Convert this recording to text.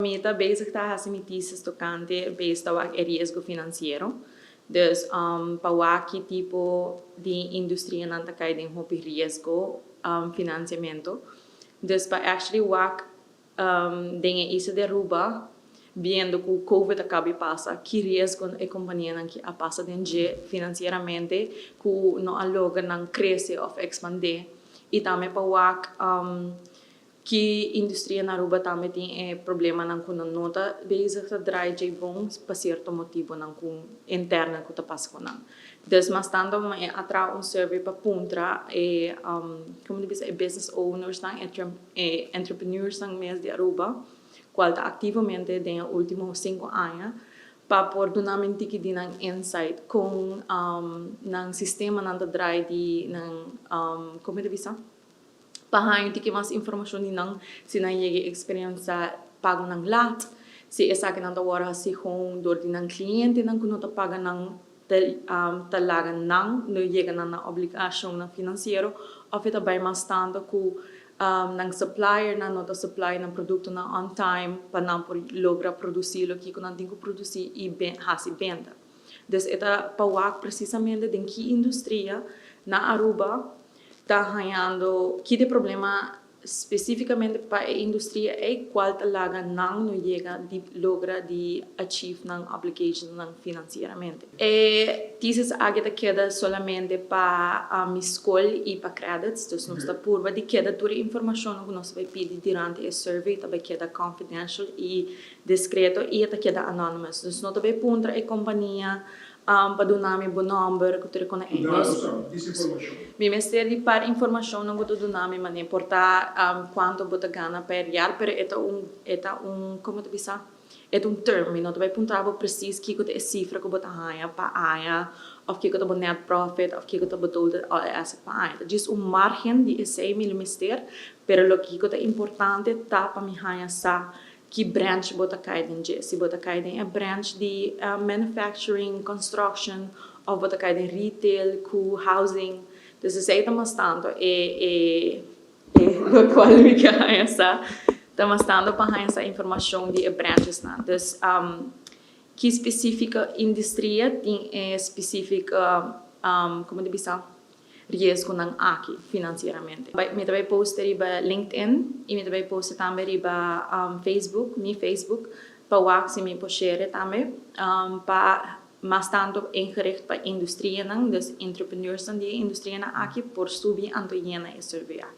Meta bezig tá assim thesis tocante based ao risco financeiro. Dus para que tipo de indústria não tá caindo em risco financiamento. Dus para actually dengue isso derruba vendo que o Covid acaba e passa, que risco a companhia não que a passa dentro financeiramente, que não aloga não cresce ou expandir. E também para que indústria na Aruba também tem problema não com nota bezig te draai de bom para certo motivo não com interna que tá passa com não. Dus mas tanto atra survey para puntra como diz business owners não entrepreneurs não mês de Aruba qual tá ativamente den últimos 5 anos para por donamente que din ang insight com ng sistema não draai de ng como diz pahain tiki mas information ni nang sinayegi experience pago ng lahat si esa que nang tawara si kung dor din ng kliyente nang kuno paga ng talaga nang no yega na obligasyon ng financiero of ito bay mas tanto ku ng supplier na no supply ng produkto na on time pa nang logra produsilo ki kuno din ko produsi i hasi benta. Des ita pawak precisamente din ki industria na Aruba está ganhando que de problema especificamente para a indústria é qual talaga não chega de logra de achieve não obligation não financeiramente. E dieses agita queda solamente para a escola e para credits, então não está purva de queda toda a informação que nós vai pedir durante a survey, também queda confidential e discreto e até queda anonymous. Então não também punta a companhia para nami bo number que tu na mi mestiere para informação não gosto do nome mas não importa quanto bota gana per jaar pero eta como tu bisa é term não tu vai puntar preciso que é cifra que bota haya pa aya of que tu net profit of que tu botou asset pa aya diz margem de esse mi mestiere pero lo que é importante tá para mi haya sa que branch bota kaiden se bota kaiden branch de manufacturing, construction ou bota kaiden retail, housing. Dus is aí estamos tanto do qual me essa estamos tanto para essa informação de branches na. Dus que específica indústria tem específica como de bisa risco ng aqui financeiramente. Me também posta riba LinkedIn e me também posta também riba Facebook, mi Facebook, para wax e me share também para mas tanto ingericht para indústria nang, dus entrepreneurs dan die indústria na aqui por subir anto jena e survey aqui.